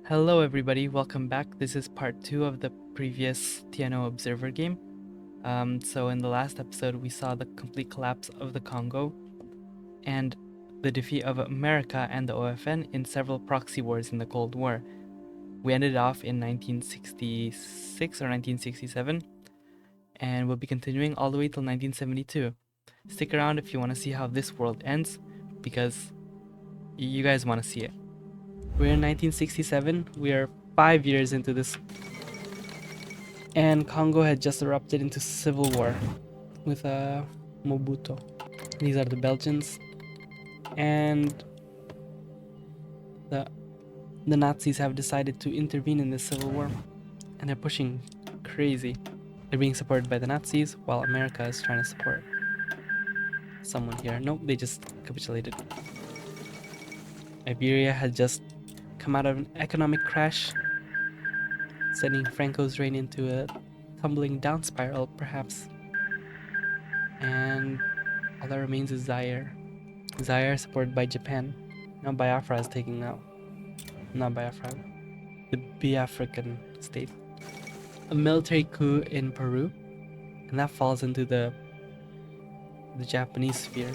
Hello everybody, welcome back. This is part 2 of the previous TNO Observer game. So in the last episode we saw the complete collapse of the Congo and the defeat of America and the OFN in several proxy wars in the Cold War. We ended off in 1966 or 1967 and we'll be continuing all the way till 1972. Stick around if you want to see how this world ends because you guys want to see it. We're in 1967, we are 5 years into this, and Congo had just erupted into civil war with Mobutu. These are the Belgians, and the Nazis have decided to intervene in this civil war, and they're pushing crazy. They're being supported by the Nazis, while America is trying to support someone here. Nope, they just capitulated. Iberia had just come out of an economic crash, sending Franco's reign into a tumbling down spiral, perhaps. And all that remains is Zaire. Zaire, supported by Japan. Now Biafra is taking out. Not Biafra, the Biafrican state. A military coup in Peru, and that falls into the Japanese sphere.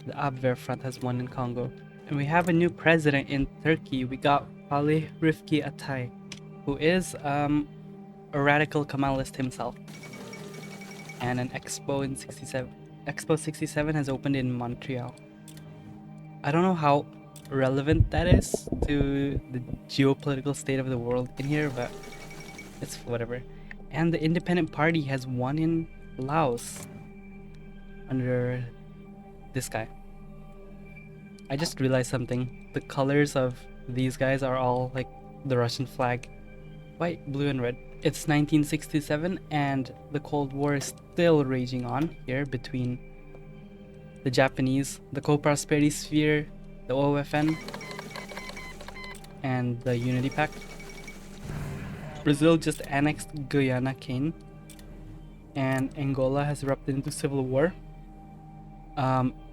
The Abwehr front has won in Congo. And we have a new president in Turkey. We got Ali Rifki Atay, who is a radical Kemalist himself. And an Expo in 67. Expo 67 has opened in Montreal. I don't know how relevant that is to the geopolitical state of the world in here, but it's whatever. And the Independent Party has won in Laos under this guy. I just realized something. The colors of these guys are all like the Russian flag. White, blue, and red. It's 1967 and the Cold War is still raging on here between the Japanese, the Co-Prosperity Sphere, the OFN, and the Unity Pact. Brazil just annexed Guyana Cane, and Angola has erupted into civil war.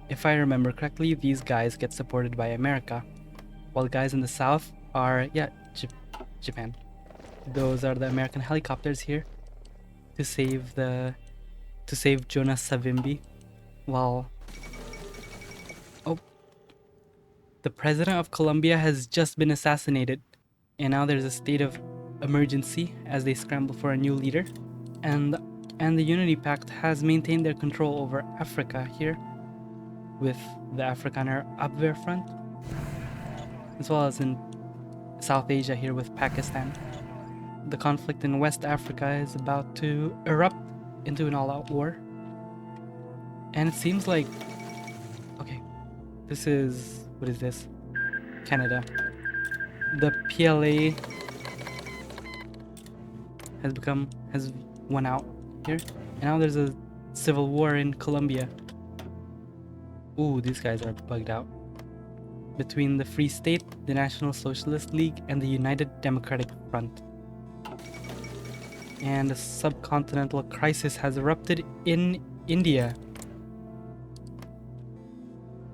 If I remember correctly, these guys get supported by America, while guys in the south are, Japan. Those are the American helicopters here to save Jonas Savimbi, while the president of Colombia has just been assassinated, and now there's a state of emergency as they scramble for a new leader, and the Unity Pact has maintained their control over Africa here with the Afrikaner Abwehr front, as well as in South Asia here with Pakistan. The conflict in West Africa is about to erupt into an all-out war. And it seems like... Okay, this is... What is this? Canada. The PLA has won out here. And now there's a civil war in Colombia. Ooh, these guys are bugged out. Between the Free State, the National Socialist League, and the United Democratic Front. And a subcontinental crisis has erupted in India.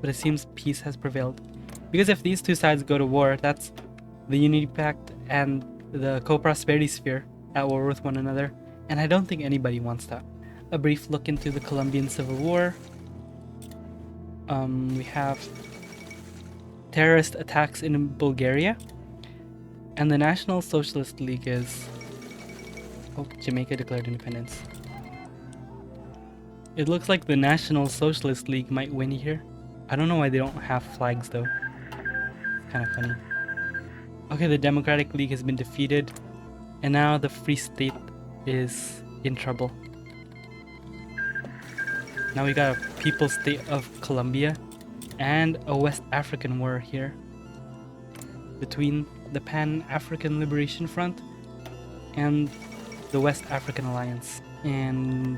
But it seems peace has prevailed. Because if these two sides go to war, that's the Unity Pact and the Co-Prosperity Sphere at war with one another. And I don't think anybody wants that. A brief look into the Colombian Civil War. We have terrorist attacks in Bulgaria. And the National Socialist League is... Oh, Jamaica declared independence. It looks like the National Socialist League might win here. I don't know why they don't have flags though. It's kind of funny. Okay, the Democratic League has been defeated. And now the Free State is in trouble. Now we got a People's State of Colombia and a West African war here between the Pan-African Liberation Front and the West African Alliance. And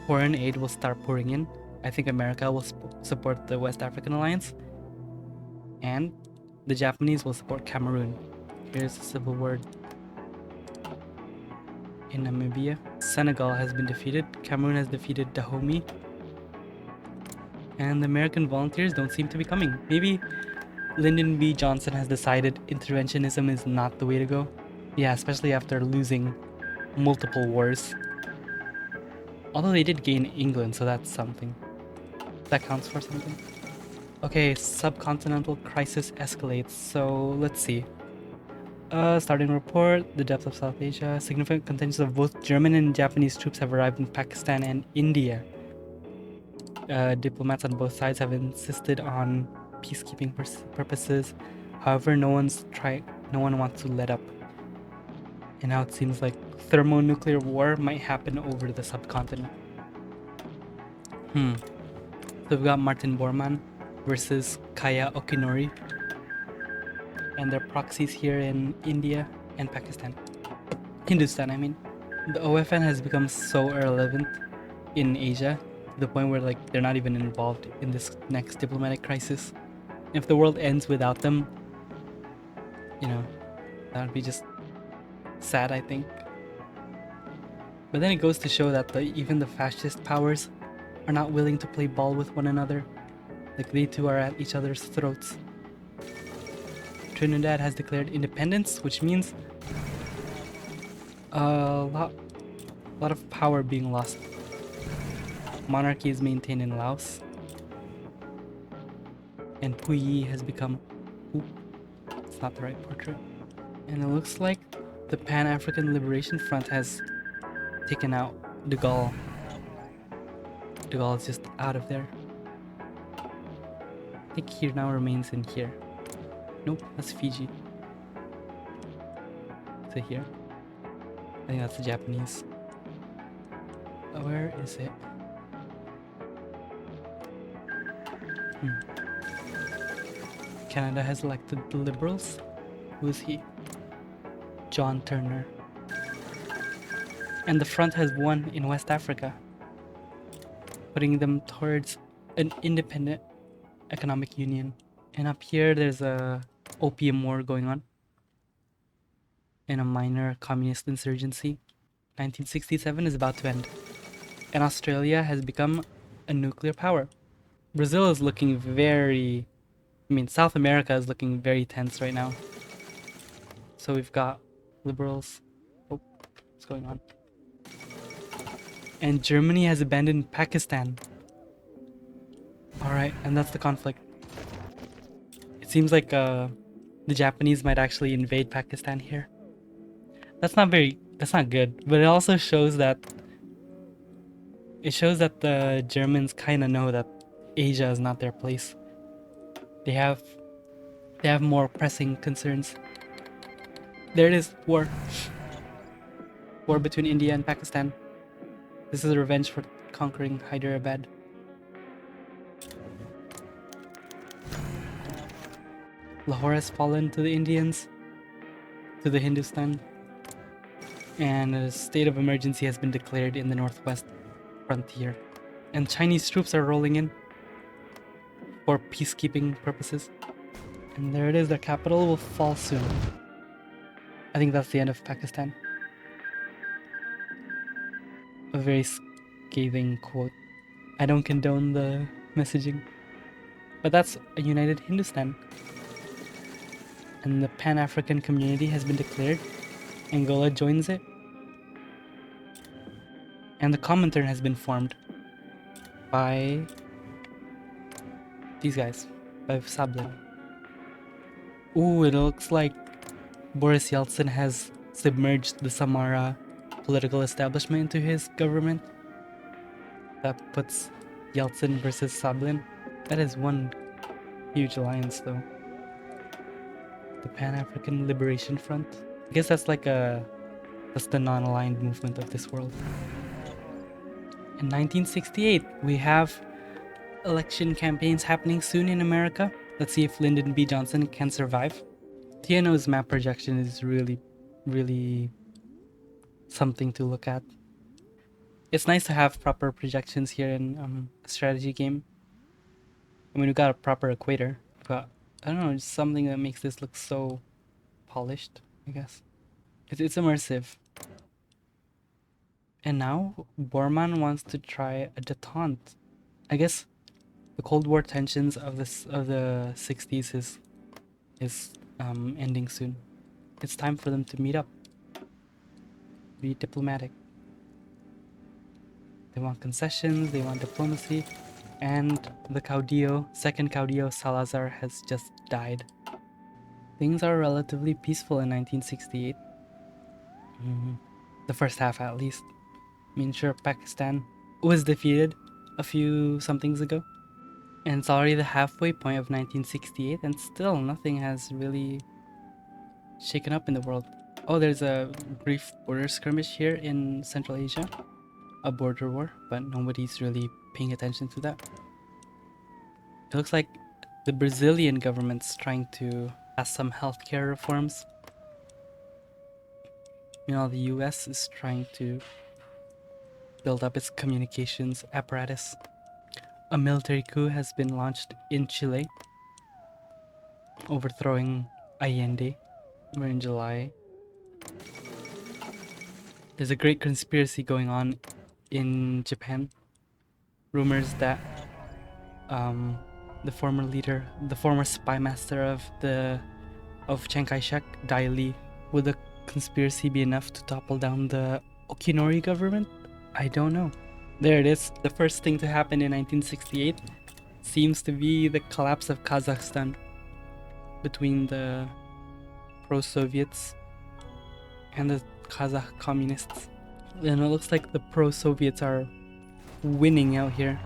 foreign aid will start pouring in. I think America will support the West African Alliance, and the Japanese will support Cameroon. Here's the civil war in Namibia. Senegal has been defeated. Cameroon has defeated Dahomey. And the American volunteers don't seem to be coming. Maybe Lyndon B. Johnson has decided interventionism is not the way to go. Yeah, especially after losing multiple wars. Although they did gain England, so that's something. That counts for something. Okay, subcontinental crisis escalates, so let's see. Starting report, the depth of South Asia. Significant contingents of both German and Japanese troops have arrived in Pakistan and India. Diplomats on both sides have insisted on peacekeeping purposes. However, no one wants to let up. And now it seems like thermonuclear war might happen over the subcontinent. So we've got Martin Bormann versus Kaya Okinori. And their proxies here in India and Pakistan. Hindustan, I mean. The OFN has become so irrelevant in Asia to the point where like they're not even involved in this next diplomatic crisis. If the world ends without them, you know, that would be just sad, I think. But then it goes to show that even the fascist powers are not willing to play ball with one another. Like they too are at each other's throats. Trinidad has declared independence, which means a lot of power being lost. Monarchy is maintained in Laos. And Puyi has become... Oop, it's not the right portrait. And it looks like the Pan-African Liberation Front has taken out De Gaulle. De Gaulle is just out of there. I think he now remains in here. Nope, that's Fiji. Is it here? I think that's the Japanese. Where is it? Canada has elected the Liberals. Who is he? John Turner. And the front has won in West Africa, putting them towards an independent economic union. And up here there's a opium war going on and a minor communist insurgency. 1967 is about to end. And Australia has become a nuclear power. Brazil is looking very... South America is looking very tense right now. So we've got liberals... Oh, what's going on? And Germany has abandoned Pakistan. Alright, and that's the conflict. It seems like the Japanese might actually invade Pakistan here. That's not good, but it also shows that the Germans kind of know that Asia is not their place. They have more pressing concerns. There it is, war. War between India and Pakistan. This is a revenge for conquering Hyderabad. Lahore has fallen to the Indians, to the Hindustan, and a state of emergency has been declared in the northwest frontier. And Chinese troops are rolling in for peacekeeping purposes. And there it is, their capital will fall soon. I think that's the end of Pakistan. A very scathing quote. I don't condone the messaging. But that's a united Hindustan. And the Pan-African community has been declared. Angola joins it. And the Comintern has been formed by these guys, by Sablin. Ooh, it looks like Boris Yeltsin has submerged the Samara political establishment into his government. That puts Yeltsin versus Sablin. That is one huge alliance though. The Pan-African Liberation Front. I guess that's that's the non-aligned movement of this world. In 1968, we have election campaigns happening soon in America. Let's see if Lyndon B. Johnson can survive. TNO's map projection is really, really something to look at. It's nice to have proper projections here in a strategy game. I mean, we got a proper equator, but I don't know, just something that makes this look so polished, I guess. It's immersive. And now, Bormann wants to try a detente. I guess the Cold War tensions of the 60s is is ending soon. It's time for them to meet up. Be diplomatic. They want concessions, they want diplomacy, and the caudillo, second caudillo Salazar, has just died. Things are relatively peaceful in 1968. The first half, at least. I mean, sure, Pakistan was defeated a few somethings ago, and it's already the halfway point of 1968, and still nothing has really shaken up in the world. Oh, there's a brief border skirmish here in Central Asia, a border war, but nobody's really paying attention to that. It looks like the Brazilian government's trying to pass some healthcare reforms. Meanwhile, the US is trying to build up its communications apparatus. A military coup has been launched in Chile, overthrowing Allende. We're in July. There's a great conspiracy going on in Japan. Rumors that the former leader, the former spy master of Chiang Kai-shek, Dai Li, would the conspiracy be enough to topple down the Okinori government? I don't know. There it is. The first thing to happen in 1968 seems to be the collapse of Kazakhstan between the pro-Soviets and the Kazakh communists. And it looks like the pro-Soviets are winning out here.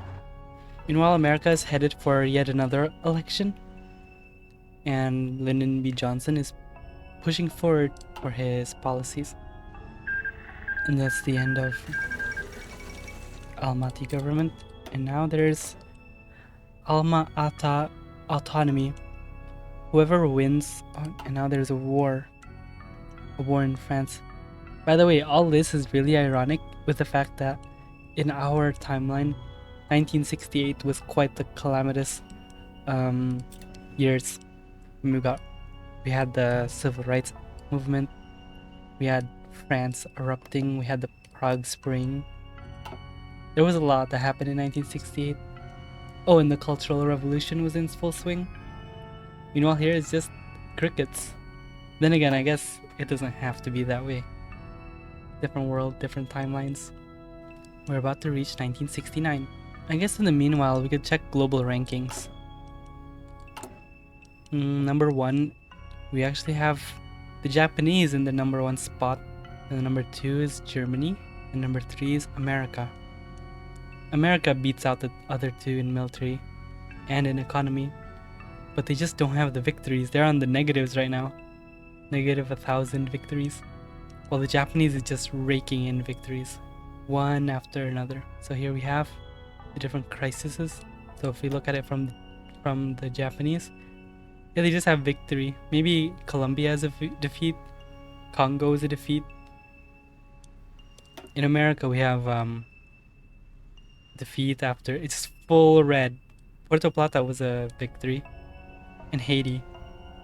Meanwhile, America is headed for yet another election, and Lyndon B. Johnson is pushing forward for his policies. And that's the end of Almaty government. And now there's Alma-Ata autonomy. Whoever wins, and now there's a war in France. By the way, all this is really ironic with the fact that in our timeline, 1968 was quite the calamitous years. We had the civil rights movement, we had France erupting, we had the Prague Spring. There was a lot that happened in 1968. Oh, and the Cultural Revolution was in full swing. Meanwhile, here it's just crickets. Then again, I guess it doesn't have to be that way. Different world, different timelines. We're about to reach 1969. I guess in the meanwhile, we could check global rankings. Number 1, we actually have the Japanese in the number 1 spot. And the number 2 is Germany. And number 3 is America. America beats out the other two in military and in economy. But they just don't have the victories. They're on the negatives right now. Negative 1,000 victories. While the Japanese is just raking in victories. One after another. So here we have the different crises. So if we look at it from the Japanese, yeah, they just have victory. Maybe Colombia is a defeat. Congo is a defeat. In America, we have defeat after. It's full red. Puerto Plata was a victory. And Haiti.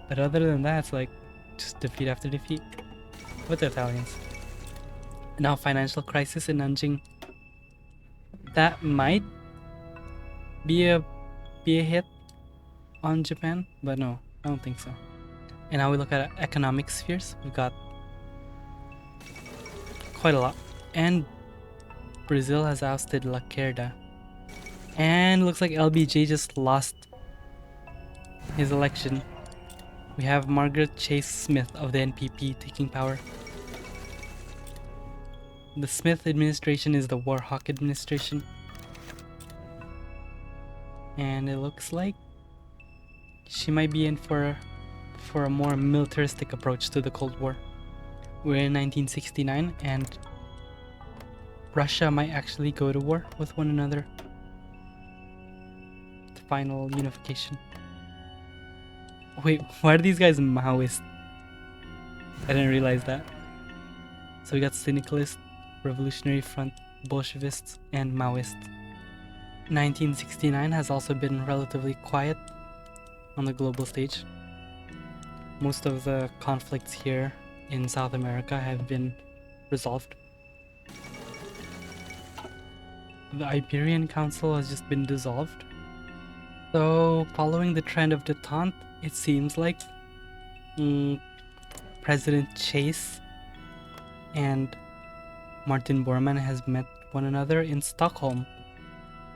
But other than that, it's like just defeat after defeat. With the Italians. Now financial crisis in Nanjing. That might be a hit on Japan, but no, I don't think so. And now we look at economic spheres. We've got quite a lot. And Brazil has ousted Lacerda. And looks like LBJ just lost his election. We have Margaret Chase Smith of the NPP taking power. The Smith administration is the War Hawk administration. And it looks like she might be in for a more militaristic approach to the Cold War. We're in 1969 and Russia might actually go to war with one another. The final unification. Wait, why are these guys Maoist? I didn't realize that. So we got Syndicalist, Revolutionary Front, Bolshevists, and Maoists. 1969 has also been relatively quiet on the global stage. Most of the conflicts here in South America have been resolved. The Iberian Council has just been dissolved. So, following the trend of Detente, it seems like mm, President Chase and Martin Bormann has met one another in Stockholm.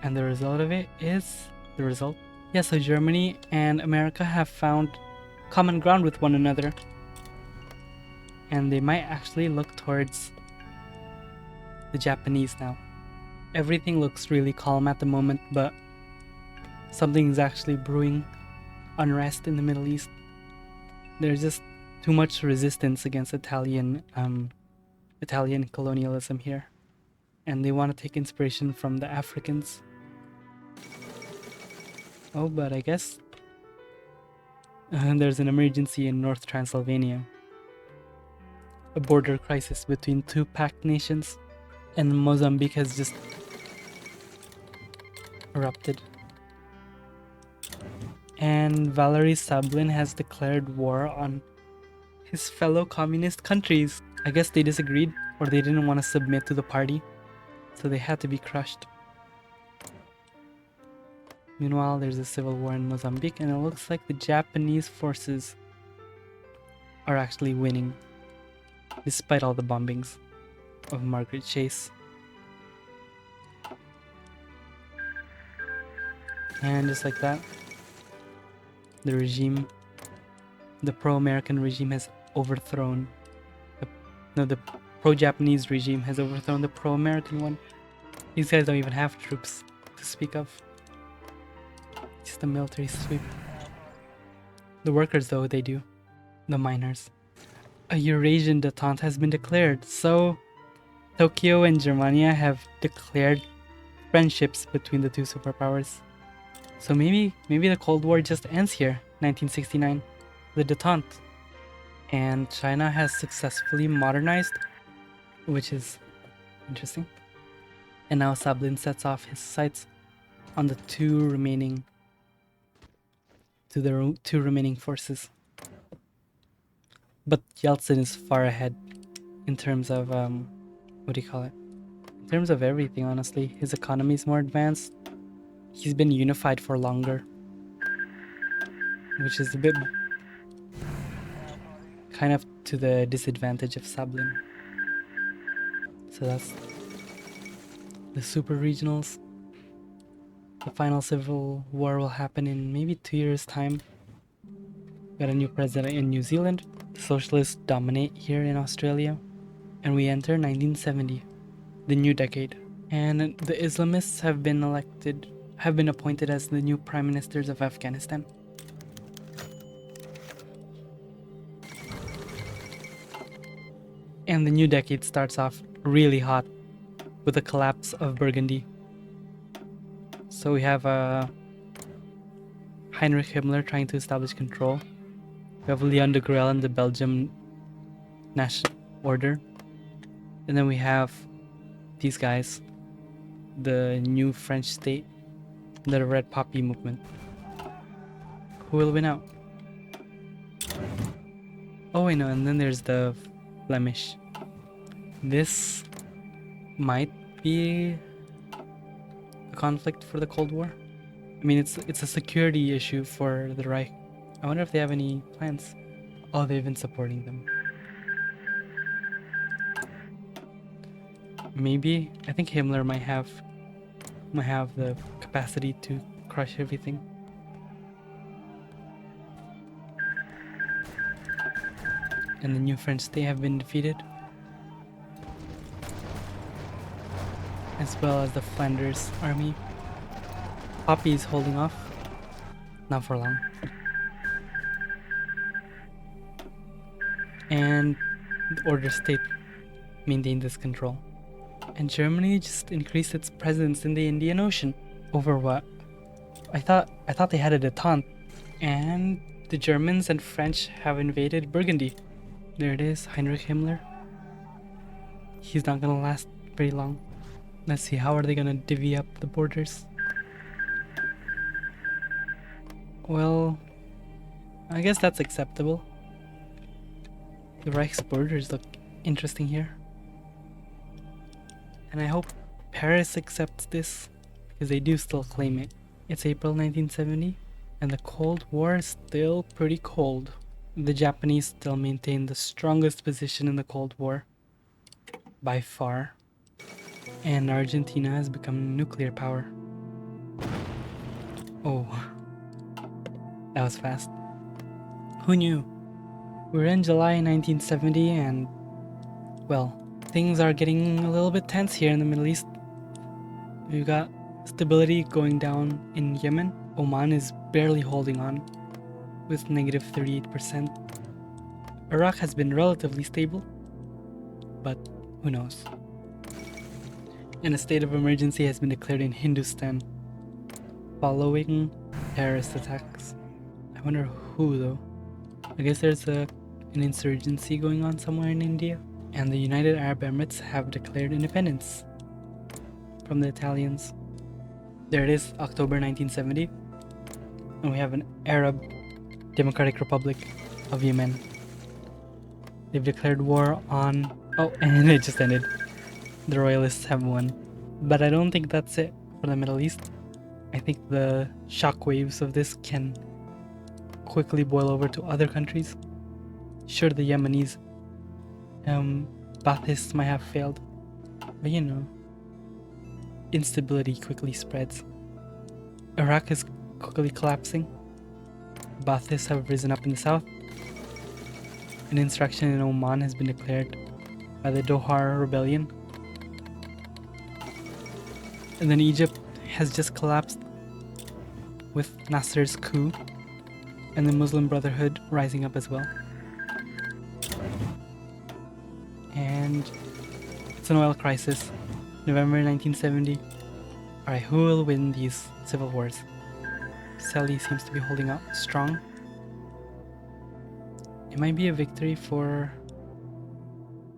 And the result of it is the result. Yeah, so Germany and America have found common ground with one another. And they might actually look towards the Japanese now. Everything looks really calm at the moment, but something's actually brewing. Unrest in the Middle East. There's just too much resistance against Italian colonialism here. And they want to take inspiration from the Africans. Oh, but I guess there's an emergency in North Transylvania. A border crisis between two pact nations. And Mozambique has just erupted. And Valery Sablin has declared war on his fellow communist countries. I guess they disagreed, or they didn't want to submit to the party, so they had to be crushed. Meanwhile, there's a civil war in Mozambique, and it looks like the Japanese forces are actually winning, despite all the bombings of Margaret Chase. And just like that, the pro-American regime has overthrown, the pro-Japanese regime has overthrown the pro-American one. These guys don't even have troops to speak of. Just a military sweep. The workers, though, they do. The miners. A Eurasian detente has been declared, so Tokyo and Germania have declared friendships between the two superpowers. So maybe the Cold War just ends here, 1969, the detente. And China has successfully modernized, which is interesting. And now Sablin sets off his sights on the two remaining forces. But Yeltsin is far ahead in terms of what do you call it? In terms of everything, honestly. His economy is more advanced. He's been unified for longer, which is a bit kind of to the disadvantage of Sablin. So that's the super regionals. The final civil war will happen in maybe 2 years' time. Got a new president in New Zealand. The socialists dominate here in Australia. And we enter 1970, the new decade. And the Islamists have been appointed as the new prime ministers of Afghanistan. And the new decade starts off really hot with the collapse of Burgundy. So we have Heinrich Himmler trying to establish control. We have Leon de Grelle and the Belgium National Order. And then we have these guys, the new French state, the Red Poppy movement. Who will win out? Oh wait, no, and then there's the Flemish. This might be a conflict for the Cold War. I mean, it's a security issue for the Reich. I wonder if they have any plans. Oh, they've been supporting them. Maybe. I think Himmler might have the capacity to crush everything. And the new French state have been defeated, as well as the Flanders army. Poppy is holding off, not for long. And the Order state maintained this control. And Germany just increased its presence in the Indian Ocean. Over what? I thought they had a detente. And the Germans and French have invaded Burgundy. There it is, Heinrich Himmler. He's not gonna last very long. Let's see, how are they gonna divvy up the borders? Well, I guess that's acceptable. The Reich's borders look interesting here. And I hope Paris accepts this, because they do still claim it. It's April 1970, and the Cold War is still pretty cold. The Japanese still maintain the strongest position in the Cold War, by far, and Argentina has become a nuclear power. Oh, that was fast. Who knew? We're in July 1970 and, well, things are getting a little bit tense here in the Middle East. We've got stability going down in Yemen. Oman is barely holding on with negative 38%. Iraq has been relatively stable, but who knows? And a state of emergency has been declared in Hindustan following terrorist attacks. I wonder who though. I guess there's an insurgency going on somewhere in India. And the United Arab Emirates have declared independence from the Italians. There it is, October 1970. And we have an Arab Democratic Republic of Yemen. They've declared war on... Oh, and it just ended. The royalists have won. But I don't think that's it for the Middle East. I think the shockwaves of this can quickly boil over to other countries. Sure, the Yemenis Baathists might have failed, but you know, instability quickly spreads. Iraq is quickly collapsing. Baathists have risen up in the south. An insurrection in Oman has been declared by the Dohar Rebellion. And then Egypt has just collapsed with Nasser's coup and the Muslim Brotherhood rising up as well. And it's an oil crisis. November 1970. Alright, who will win these civil wars? Sally seems to be holding out strong. It might be a victory for...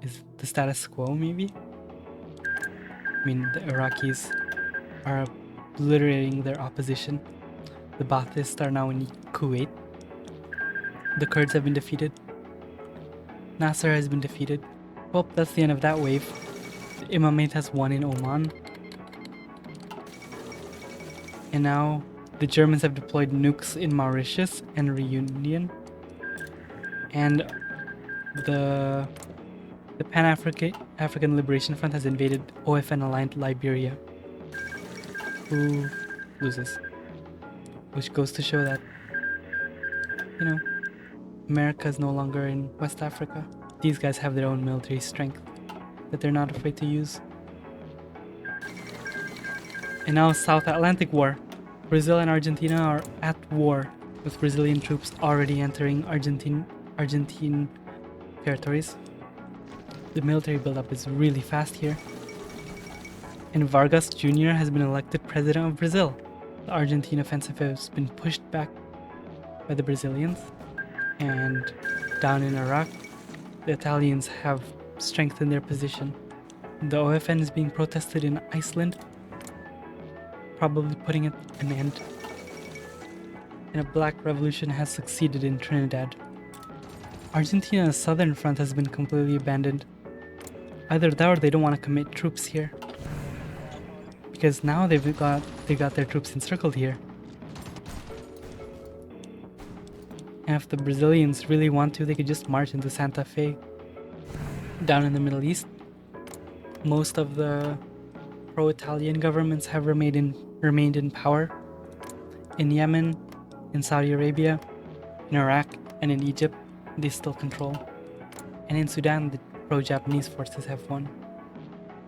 is the status quo, maybe? I mean, the Iraqis are obliterating their opposition. The Baathists are now in Kuwait. The Kurds have been defeated. Nasser has been defeated. Well, that's the end of that wave. The Imamate has won in Oman. And now the Germans have deployed nukes in Mauritius and Reunion. And the Pan-African Liberation Front has invaded OFN-aligned Liberia. Who loses? Which goes to show that, you know, America is no longer in West Africa. These guys have their own military strength that they're not afraid to use. And now South Atlantic War. Brazil and Argentina are at war, with Brazilian troops already entering Argentine territories. The military buildup is really fast here. And Vargas Jr. has been elected president of Brazil. The Argentine offensive has been pushed back by the Brazilians. And down in Iraq, the Italians have strengthened their position. The OFN is being protested in Iceland, probably putting it an end. And a black revolution has succeeded in Trinidad. Argentina's southern front has been completely abandoned. Either that or they don't want to commit troops here. Because now they've got their troops encircled here. And if the Brazilians really want to, they could just march into Santa Fe. Down in the Middle East, most of the pro-Italian governments have remained in power. In Yemen, in Saudi Arabia, in Iraq, and in Egypt, they still control. And in Sudan, the pro-Japanese forces have won.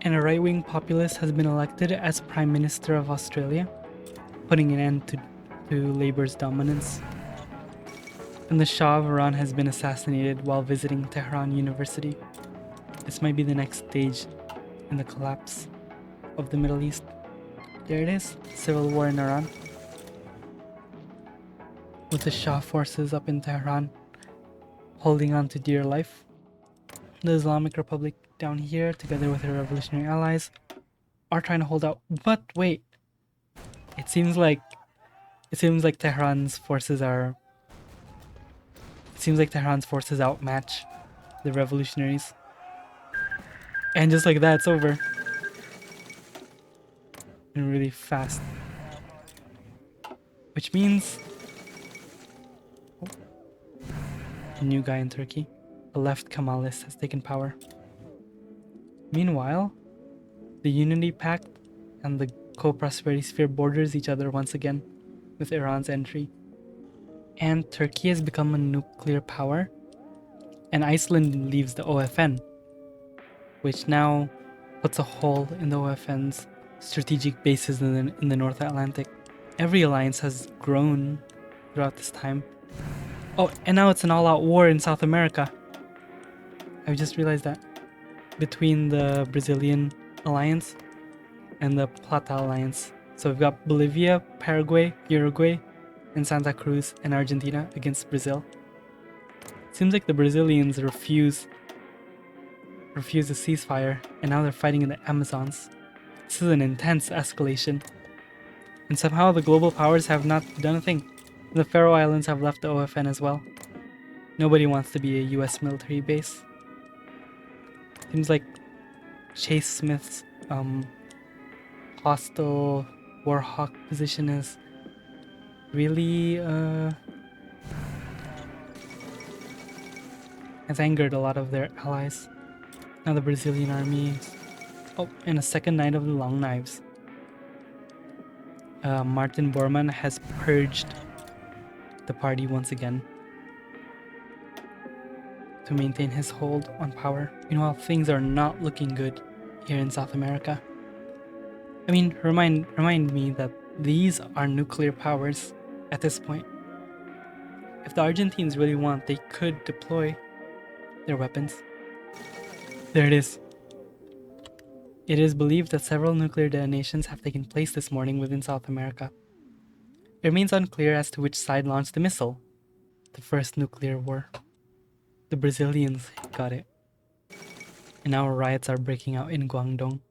And a right-wing populist has been elected as Prime Minister of Australia, putting an end to Labour's dominance. And the Shah of Iran has been assassinated while visiting Tehran University. This might be the next stage in the collapse of the Middle East. There it is, civil war in Iran. With the Shah forces up in Tehran holding on to dear life. The Islamic Republic down here, together with her revolutionary allies, are trying to hold out. But wait, it seems like Tehran's forces outmatch the revolutionaries. And just like that, it's over. And really fast. Which means a new guy in Turkey. The left Kemalist has taken power. Meanwhile, the Unity Pact and the Co-Prosperity Sphere borders each other once again with Iran's entry. And Turkey has become a nuclear power, and Iceland leaves the OFN, which now puts a hole in the OFN's strategic bases in the North Atlantic. Every alliance has grown throughout this time. Oh, and now it's an all-out war in South America. I just realized that. Between the Brazilian alliance and the Plata alliance. So we've got Bolivia, Paraguay, Uruguay, and Santa Cruz and Argentina against Brazil. Seems like the Brazilians refuse a ceasefire, and now they're fighting in the Amazons. This is an intense escalation. And somehow the global powers have not done a thing. The Faroe Islands have left the OFN as well. Nobody wants to be a US military base. Seems like Chase Smith's hostile Warhawk position is really has angered a lot of their allies. Now the Brazilian army. Oh, and a second night of the long knives. Martin Bormann has purged the party once again to maintain his hold on power. Meanwhile, things are not looking good here in South America. I mean, remind me that these are nuclear powers at this point. If the Argentines really want, they could deploy their weapons. There it is. It is believed that several nuclear detonations have taken place this morning within South America. It remains unclear as to which side launched the missile. The first nuclear war. The Brazilians got it. And now riots are breaking out in Guangdong.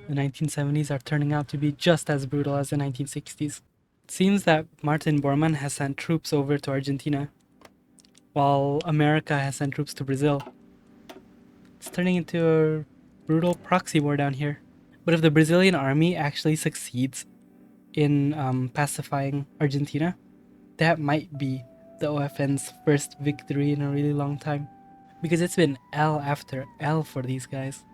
The 1970s are turning out to be just as brutal as the 1960s. It seems that Martin Bormann has sent troops over to Argentina, while America has sent troops to Brazil. It's turning into a brutal proxy war down here. But if the Brazilian army actually succeeds in pacifying Argentina, that might be the OFN's first victory in a really long time. Because it's been L after L for these guys.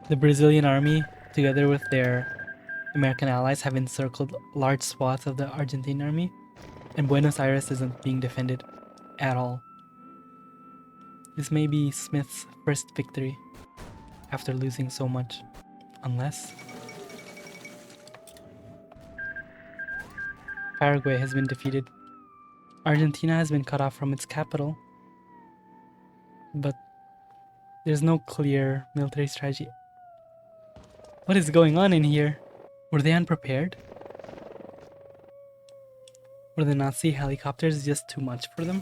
The Brazilian army, together with their American allies, have encircled large swaths of the Argentine army, and Buenos Aires isn't being defended at all. This may be Smith's first victory after losing so much, unless Paraguay has been defeated. Argentina has been cut off from its capital, but there's no clear military strategy. What is going on in here? Were they unprepared? Were the Nazi helicopters just too much for them?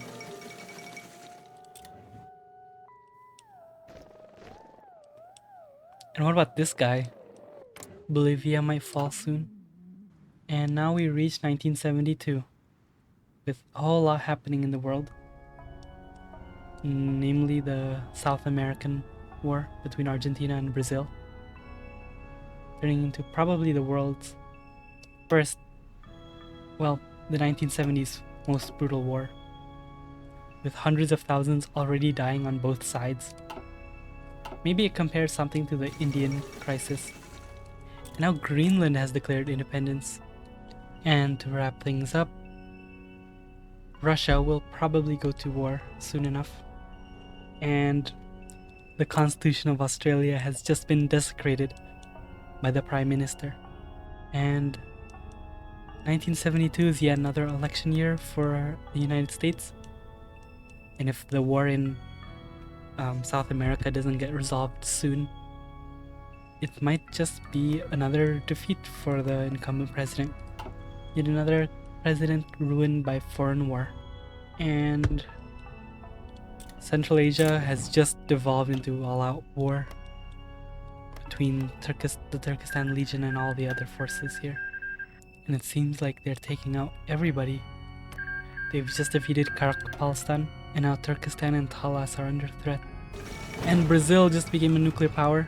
And what about this guy? Bolivia might fall soon. And now we reach 1972, with a whole lot happening in the world. Namely the South American war between Argentina and Brazil. Turning into probably the world's first, well, the 1970s most brutal war. With hundreds of thousands already dying on both sides. Maybe it compares something to the Indian crisis. And now Greenland has declared independence. And to wrap things up, Russia will probably go to war soon enough. And the Constitution of Australia has just been desecrated by the Prime Minister. And 1972 is yet another election year for the United States. And if the war in South America doesn't get resolved soon, it might just be another defeat for the incumbent president. Yet another president ruined by foreign war. And Central Asia has just devolved into all-out war between the Turkestan Legion and all the other forces here. And it seems like they're taking out everybody. They've just defeated Karakapalstan, and now Turkestan and Talas are under threat. And Brazil just became a nuclear power.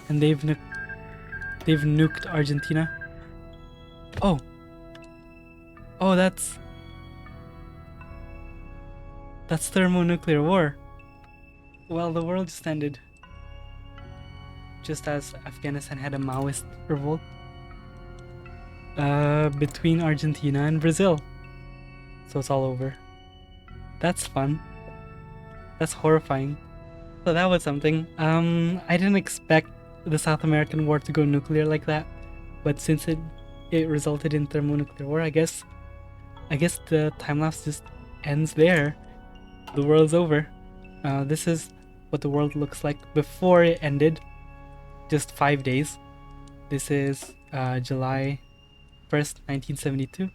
And they've nuked Argentina. Oh, that's... That's thermonuclear war. Well, the world just ended. Just as Afghanistan had a Maoist revolt. Between Argentina and Brazil. So it's all over. That's fun. That's horrifying. So that was something. I didn't expect the South American war to go nuclear like that, but since it resulted in thermonuclear war, I guess the time lapse just ends there. The world's over. This is what the world looks like before it ended. Just 5 days. This is July 1st, 1972.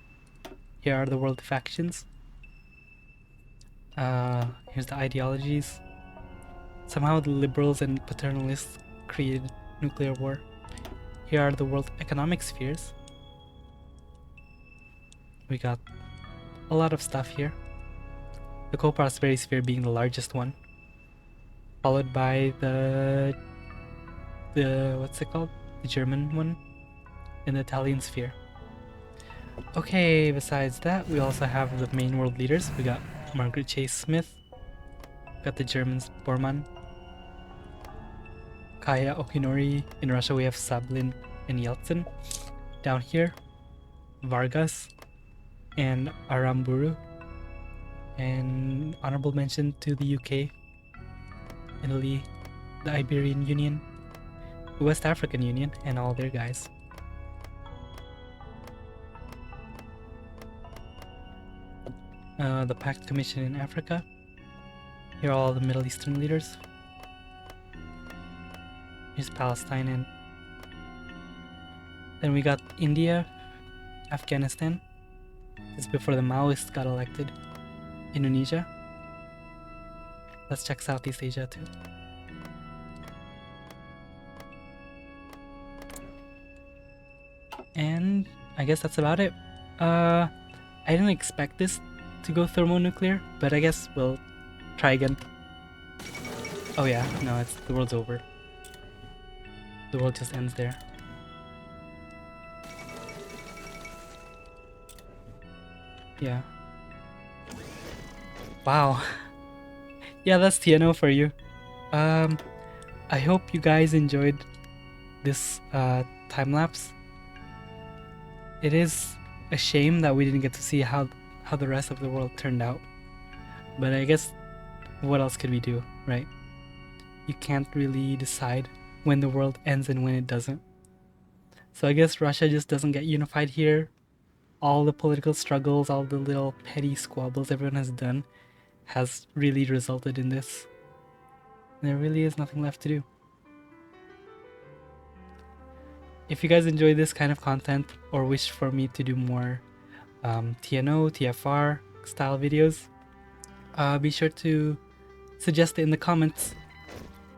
Here are the world factions. Here's the ideologies. Somehow the liberals and paternalists created nuclear war. Here are the world economic spheres. We got a lot of stuff here. The co-prosperity sphere being the largest one, followed by the what's it called? The German one, and the Italian sphere. Okay, besides that, we also have the main world leaders. We got Margaret Chase Smith, got the Germans Bormann, Kaya Okinori. In Russia we have Sablin and Yeltsin. Down here, Vargas and Aramburu. And honorable mention to the UK, Italy, the Iberian Union, the West African Union, and all their guys. The Pact Commission in Africa. Here are all the Middle Eastern leaders. Here's Palestine, and then we got India, Afghanistan. This is before the Maoists got elected. Indonesia. Let's check Southeast Asia too. And I guess that's about it. I didn't expect this to go thermonuclear, but I guess we'll try again. Oh yeah, no, the world's over. The world just ends there. Yeah. Wow. Yeah, that's TNO for you. I hope you guys enjoyed this time lapse. It is a shame that we didn't get to see how the rest of the world turned out. But I guess what else could we do, right? You can't really decide when the world ends and when it doesn't. So I guess Russia just doesn't get unified here. All the political struggles, all the little petty squabbles everyone has done has really resulted in this. There really is nothing left to do. If you guys enjoy this kind of content or wish for me to do more TNO, TFR style videos, be sure to suggest it in the comments.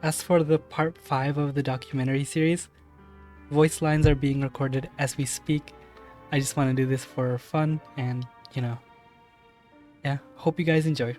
As for the part 5 of the documentary series, voice lines are being recorded as we speak. I just want to do this for fun and, yeah, hope you guys enjoy.